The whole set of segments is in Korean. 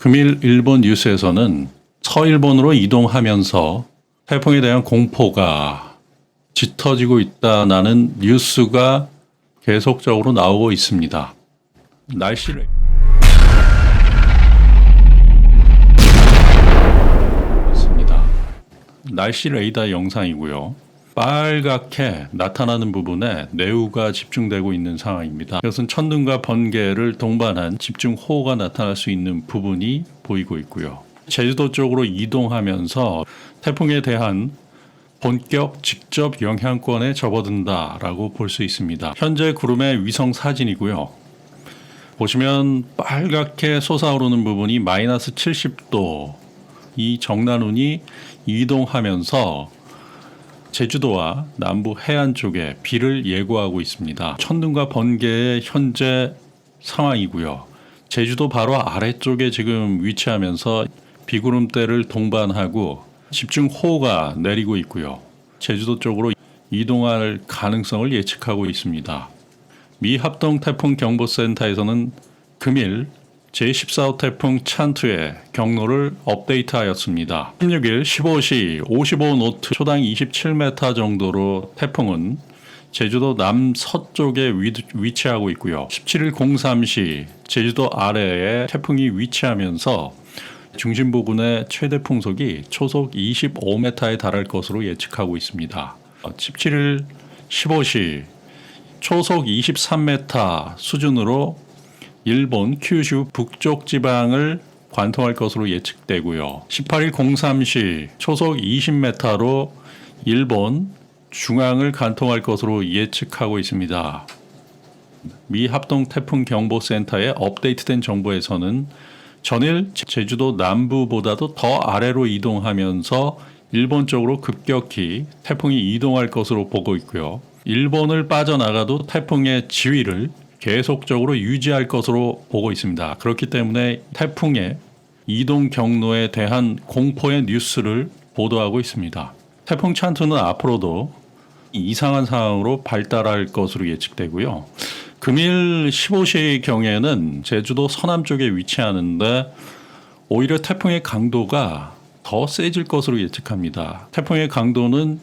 금일 일본 뉴스에서는 서일본으로 이동하면서 태풍에 대한 공포가 짙어지고 있다는 뉴스가 계속적으로 나오고 있습니다. 날씨를 있습니다. 날씨 레이더 영상이고요. 빨갛게 나타나는 부분에 내우가 집중되고 있는 상황입니다. 이것은 천둥과 번개를 동반한 집중호우가 나타날 수 있는 부분이 보이고 있고요. 제주도 쪽으로 이동하면서 태풍에 대한 본격 직접 영향권에 접어든다라고 볼 수 있습니다. 현재 구름의 위성 사진이고요. 보시면 빨갛게 솟아오르는 부분이 마이너스 70도 이 정난운이 이동하면서 제주도와 남부 해안 쪽에 비를 예고하고 있습니다. 천둥과 번개의 현재 상황이고요. 제주도 바로 아래쪽에 지금 위치하면서 비구름대를 동반하고 집중호우가 내리고 있고요. 제주도 쪽으로 이동할 가능성을 예측하고 있습니다. 미 합동태풍경보센터에서는 금일 제14호 태풍 찬투의 경로를 업데이트하였습니다. 16일 15시 55노트 초당 27m 정도로 태풍은 제주도 남서쪽에 위치하고 있고요. 17일 03시 제주도 아래에 태풍이 위치하면서 중심 부근의 최대 풍속이 초속 25m에 달할 것으로 예측하고 있습니다. 17일 15시 초속 23m 수준으로 일본 큐슈 북쪽 지방을 관통할 것으로 예측되고요. 18일 03시 초속 20m로 일본 중앙을 관통할 것으로 예측하고 있습니다. 미 합동태풍경보센터의 업데이트된 정보에서는 전일 제주도 남부보다도 더 아래로 이동하면서 일본 쪽으로 급격히 태풍이 이동할 것으로 보고 있고요. 일본을 빠져나가도 태풍의 지위를 계속적으로 유지할 것으로 보고 있습니다. 그렇기 때문에 태풍의 이동 경로에 대한 공포의 뉴스를 보도하고 있습니다. 태풍 찬투는 앞으로도 이상한 상황으로 발달할 것으로 예측되고요. 금일 15시의 경우에는 제주도 서남 쪽에 위치하는데 오히려 태풍의 강도가 더 세질 것으로 예측합니다. 태풍의 강도는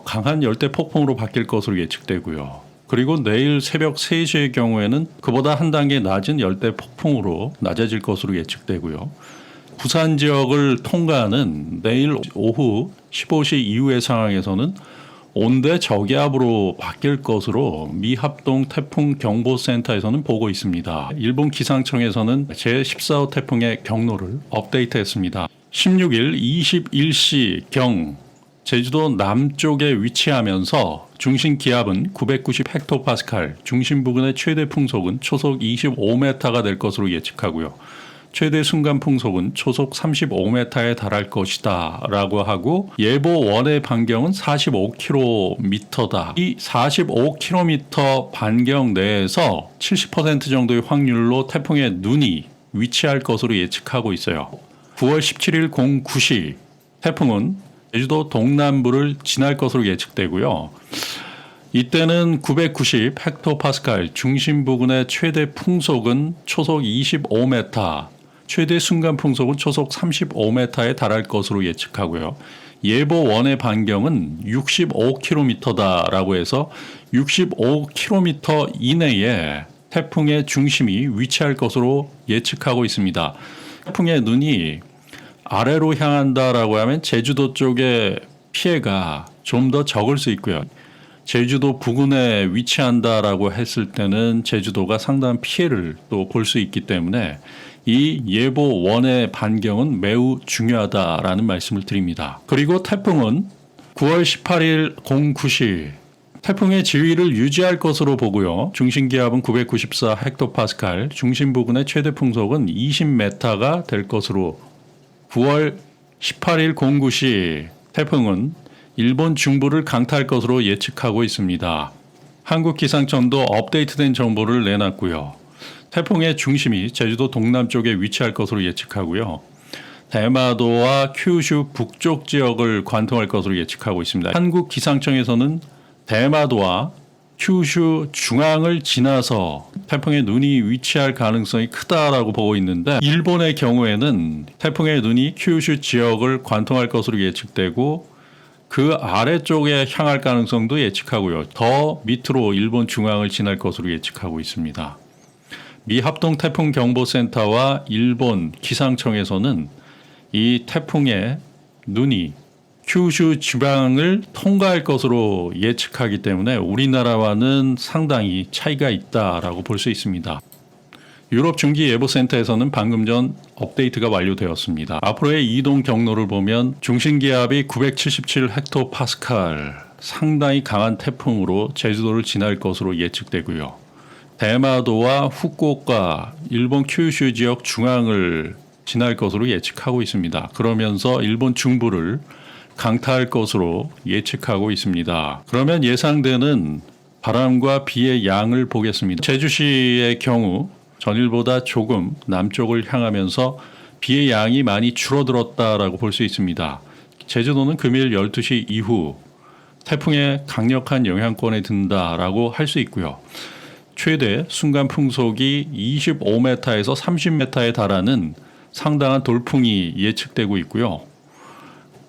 강한 열대 폭풍으로 바뀔 것으로 예측되고요. 그리고 내일 새벽 3시의 경우에는 그보다 한 단계 낮은 열대 폭풍으로 낮아질 것으로 예측되고요. 부산 지역을 통과하는 내일 오후 15시 이후의 상황에서는 온대 저기압으로 바뀔 것으로 미 합동 태풍 경보센터에서는 보고 있습니다. 일본 기상청에서는 제14호 태풍의 경로를 업데이트했습니다. 16일 21시 경 제주도 남쪽에 위치하면서 중심 기압은 990헥토파스칼, 중심 부근의 최대 풍속은 초속 25m가 될 것으로 예측하고요. 최대 순간 풍속은 초속 35m에 달할 것이다 라고 하고 예보 원의 반경은 45km다. 이 45km 반경 내에서 70% 정도의 확률로 태풍의 눈이 위치할 것으로 예측하고 있어요. 9월 17일 09시 태풍은 제주도 동남부를 지날 것으로 예측되고요. 이때는 990 헥토파스칼 중심 부근의 최대 풍속은 초속 25m, 최대 순간 풍속은 초속 35m에 달할 것으로 예측하고요. 예보 원의 반경은 65km다라고 해서 65km 이내에 태풍의 중심이 위치할 것으로 예측하고 있습니다. 태풍의 눈이 아래로 향한다라고 하면 제주도 쪽의 피해가 좀 더 적을 수 있고요. 제주도 부근에 위치한다라고 했을 때는 제주도가 상당한 피해를 또 볼 수 있기 때문에 이 예보 원의 반경은 매우 중요하다라는 말씀을 드립니다. 그리고 태풍은 9월 18일 09시 태풍의 지위를 유지할 것으로 보고요. 중심 기압은 994 헥토파스칼, 중심 부근의 최대 풍속은 20m가 될 것으로 9월 18일 09시 태풍은 일본 중부를 강타할 것으로 예측하고 있습니다. 한국기상청도 업데이트된 정보를 내놨고요. 태풍의 중심이 제주도 동남쪽에 위치할 것으로 예측하고요. 대마도와 큐슈 북쪽 지역을 관통할 것으로 예측하고 있습니다. 한국기상청에서는 대마도와 큐슈 중앙을 지나서 태풍의 눈이 위치할 가능성이 크다라고 보고 있는데, 일본의 경우에는 태풍의 눈이 큐슈 지역을 관통할 것으로 예측되고 그 아래쪽에 향할 가능성도 예측하고요. 더 밑으로 일본 중앙을 지날 것으로 예측하고 있습니다. 미 합동태풍경보센터와 일본 기상청에서는 이 태풍의 눈이 큐슈 지방을 통과할 것으로 예측하기 때문에 우리나라와는 상당히 차이가 있다라고 볼 수 있습니다. 유럽 중기예보센터에서는 방금 전 업데이트가 완료되었습니다. 앞으로의 이동 경로를 보면 중심기압이 977 헥토파스칼, 상당히 강한 태풍으로 제주도를 지날 것으로 예측되고요. 대마도와 후쿠오카, 일본 큐슈 지역 중앙을 지날 것으로 예측하고 있습니다. 그러면서 일본 중부를 강타할 것으로 예측하고 있습니다. 그러면 예상되는 바람과 비의 양을 보겠습니다. 제주시의 경우 전일보다 조금 남쪽을 향하면서 비의 양이 많이 줄어들었다라고 볼 수 있습니다. 제주도는 금일 12시 이후 태풍의 강력한 영향권에 든다라고 할 수 있고요. 최대 순간 풍속이 25m에서 30m에 달하는 상당한 돌풍이 예측되고 있고요.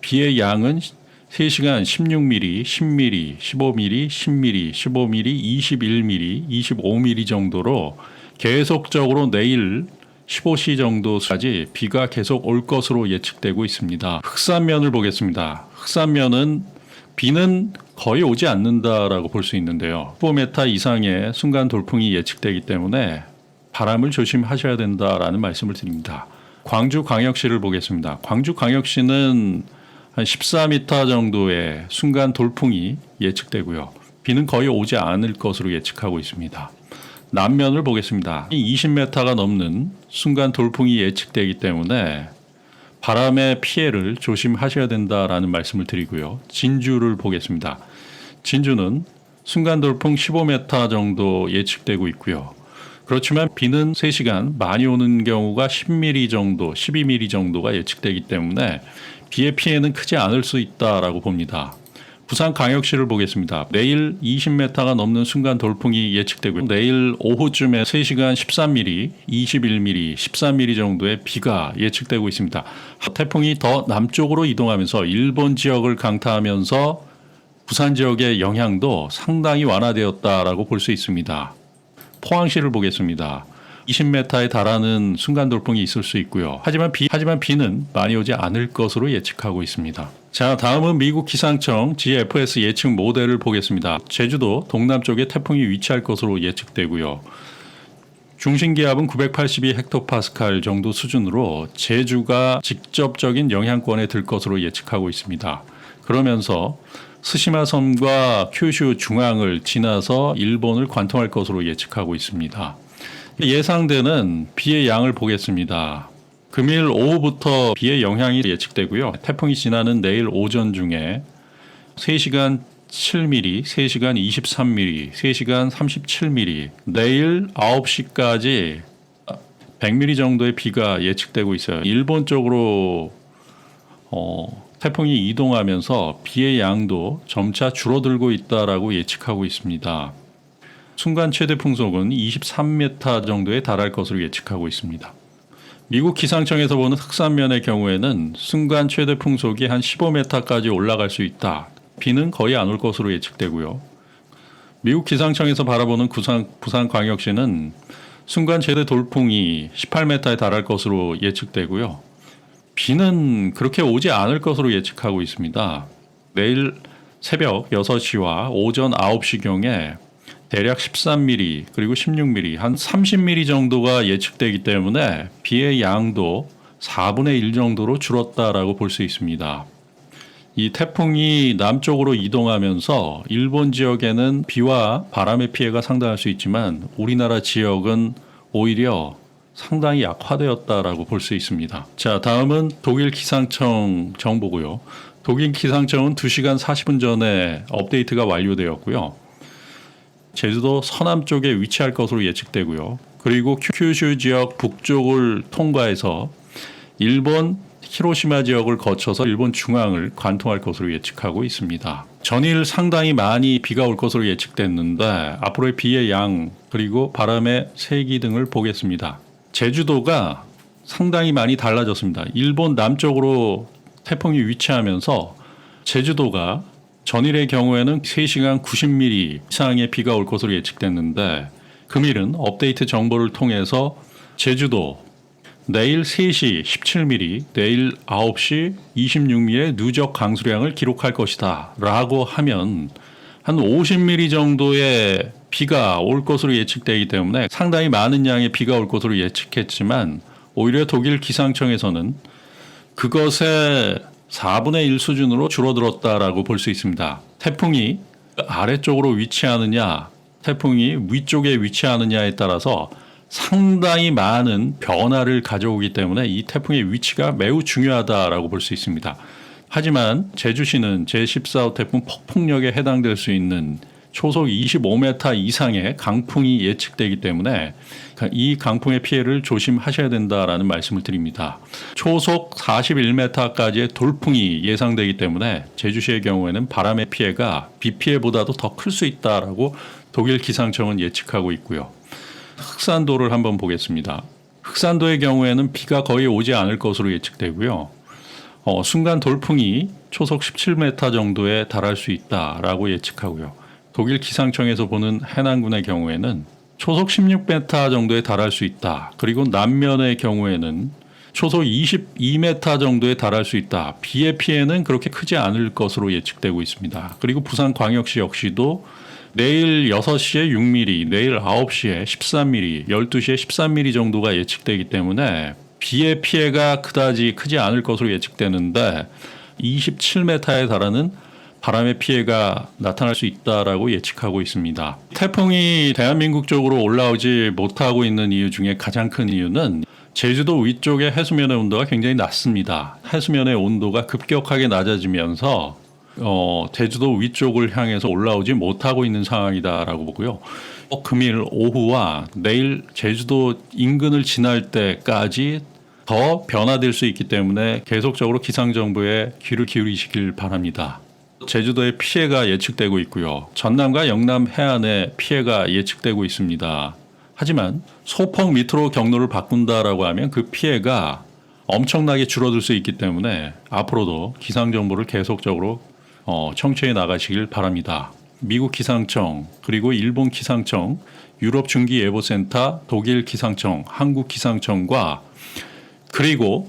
비의 양은 3시간 16mm, 10mm, 15mm, 10mm, 15mm, 21mm, 25mm 정도로 계속적으로 내일 15시 정도까지 비가 계속 올 것으로 예측되고 있습니다. 흑산면을 보겠습니다. 흑산면은 비는 거의 오지 않는다라고 볼 수 있는데요. 15m 이상의 순간 돌풍이 예측되기 때문에 바람을 조심하셔야 된다라는 말씀을 드립니다. 광주광역시를 보겠습니다. 광주광역시는 한 14m 정도의 순간 돌풍이 예측되고요. 비는 거의 오지 않을 것으로 예측하고 있습니다. 남면을 보겠습니다. 20m가 넘는 순간 돌풍이 예측되기 때문에 바람의 피해를 조심하셔야 된다라는 말씀을 드리고요. 진주를 보겠습니다. 진주는 순간 돌풍 15m 정도 예측되고 있고요. 그렇지만 비는 3시간 많이 오는 경우가 10mm 정도, 12mm 정도가 예측되기 때문에 비의 피해는 크지 않을 수 있다라고 봅니다. 부산광역시를 보겠습니다. 내일 20m가 넘는 순간 돌풍이 예측되고 내일 오후쯤에 3시간 13mm, 21mm, 13mm 정도의 비가 예측되고 있습니다. 태풍이 더 남쪽으로 이동하면서 일본 지역을 강타하면서 부산 지역의 영향도 상당히 완화되었다라고 볼 수 있습니다. 포항시를 보겠습니다. 20m에 달하는 순간 돌풍이 있을 수 있고요. 하지만 비는 많이 오지 않을 것으로 예측하고 있습니다. 자, 다음은 미국 기상청 GFS 예측 모델을 보겠습니다. 제주도 동남쪽에 태풍이 위치할 것으로 예측되고요. 중심기압은 982 헥토파스칼 정도 수준으로 제주가 직접적인 영향권에 들 것으로 예측하고 있습니다. 그러면서 스시마 섬과 큐슈 중앙을 지나서 일본을 관통할 것으로 예측하고 있습니다. 예상되는 비의 양을 보겠습니다. 금일 오후부터 비의 영향이 예측되고요. 태풍이 지나는 내일 오전 중에 3시간 7mm, 3시간 23mm, 3시간 37mm, 내일 9시까지 100mm 정도의 비가 예측되고 있어요. 일본 쪽으로 태풍이 이동하면서 비의 양도 점차 줄어들고 있다라고 예측하고 있습니다. 순간 최대 풍속은 23m 정도에 달할 것으로 예측하고 있습니다. 미국 기상청에서 보는 흑산면의 경우에는 순간 최대 풍속이 한 15m까지 올라갈 수 있다. 비는 거의 안 올 것으로 예측되고요. 미국 기상청에서 바라보는 부산광역시는 순간 최대 돌풍이 18m에 달할 것으로 예측되고요. 비는 그렇게 오지 않을 것으로 예측하고 있습니다. 내일 새벽 6시와 오전 9시경에 대략 13mm 그리고 16mm 한 30mm 정도가 예측되기 때문에 비의 양도 4분의 1 정도로 줄었다라고 볼 수 있습니다. 이 태풍이 남쪽으로 이동하면서 일본 지역에는 비와 바람의 피해가 상당할 수 있지만 우리나라 지역은 오히려 상당히 약화되었다라고 볼 수 있습니다. 자, 다음은 독일 기상청 정보고요. 독일 기상청은 2시간 40분 전에 업데이트가 완료되었고요. 제주도 서남쪽에 위치할 것으로 예측되고요. 그리고 큐슈 지역 북쪽을 통과해서 일본 히로시마 지역을 거쳐서 일본 중앙을 관통할 것으로 예측하고 있습니다. 전일 상당히 많이 비가 올 것으로 예측됐는데 앞으로의 비의 양 그리고 바람의 세기 등을 보겠습니다. 제주도가 상당히 많이 달라졌습니다. 일본 남쪽으로 태풍이 위치하면서 제주도가 전일의 경우에는 3시간 90mm 이상의 비가 올 것으로 예측됐는데 금일은 업데이트 정보를 통해서 제주도 내일 3시 17mm, 내일 9시 26mm의 누적 강수량을 기록할 것이다 라고 하면 한 50mm 정도의 비가 올 것으로 예측되기 때문에 상당히 많은 양의 비가 올 것으로 예측했지만 오히려 독일 기상청에서는 그것의 4분의 1 수준으로 줄어들었다라고 볼 수 있습니다. 태풍이 아래쪽으로 위치하느냐, 태풍이 위쪽에 위치하느냐에 따라서 상당히 많은 변화를 가져오기 때문에 이 태풍의 위치가 매우 중요하다라고 볼 수 있습니다. 하지만 제주시는 제14호 태풍 폭풍력에 해당될 수 있는 초속 25m 이상의 강풍이 예측되기 때문에 이 강풍의 피해를 조심하셔야 된다라는 말씀을 드립니다. 초속 41m까지의 돌풍이 예상되기 때문에 제주시의 경우에는 바람의 피해가 비 피해보다도 더 클 수 있다라고 독일 기상청은 예측하고 있고요. 흑산도를 한번 보겠습니다. 흑산도의 경우에는 비가 거의 오지 않을 것으로 예측되고요. 순간 돌풍이 초속 17m 정도에 달할 수 있다라고 예측하고요. 독일 기상청에서 보는 해남군의 경우에는 초속 16m 정도에 달할 수 있다. 그리고 남면의 경우에는 초속 22m 정도에 달할 수 있다. 비의 피해는 그렇게 크지 않을 것으로 예측되고 있습니다. 그리고 부산광역시 역시도 내일 6시에 6mm, 내일 9시에 13mm, 12시에 13mm 정도가 예측되기 때문에 비의 피해가 그다지 크지 않을 것으로 예측되는데 27m에 달하는 바람의 피해가 나타날 수 있다라고 예측하고 있습니다. 태풍이 대한민국 쪽으로 올라오지 못하고 있는 이유 중에 가장 큰 이유는 제주도 위쪽의 해수면의 온도가 굉장히 낮습니다. 해수면의 온도가 급격하게 낮아지면서 제주도 위쪽을 향해서 올라오지 못하고 있는 상황이다라고 보고요. 금일 오후와 내일 제주도 인근을 지날 때까지 더 변화될 수 있기 때문에 계속적으로 기상정보에 귀를 기울이시길 바랍니다. 제주도에 피해가 예측되고 있고요. 전남과 영남 해안에 피해가 예측되고 있습니다. 하지만 소폭 밑으로 경로를 바꾼다라고 하면 그 피해가 엄청나게 줄어들 수 있기 때문에 앞으로도 기상정보를 계속적으로 청취해 나가시길 바랍니다. 미국 기상청, 그리고 일본 기상청, 유럽 중기예보센터, 독일 기상청, 한국 기상청과 그리고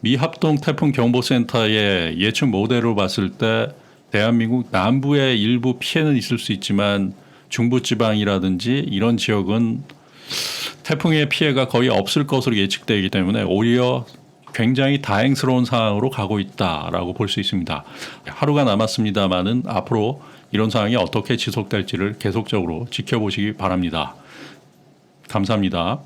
미 합동 태풍 경보센터의 예측 모델로 봤을 때 대한민국 남부의 일부 피해는 있을 수 있지만 중부지방이라든지 이런 지역은 태풍의 피해가 거의 없을 것으로 예측되기 때문에 오히려 굉장히 다행스러운 상황으로 가고 있다라고 볼 수 있습니다. 하루가 남았습니다만은 앞으로 이런 상황이 어떻게 지속될지를 계속적으로 지켜보시기 바랍니다. 감사합니다.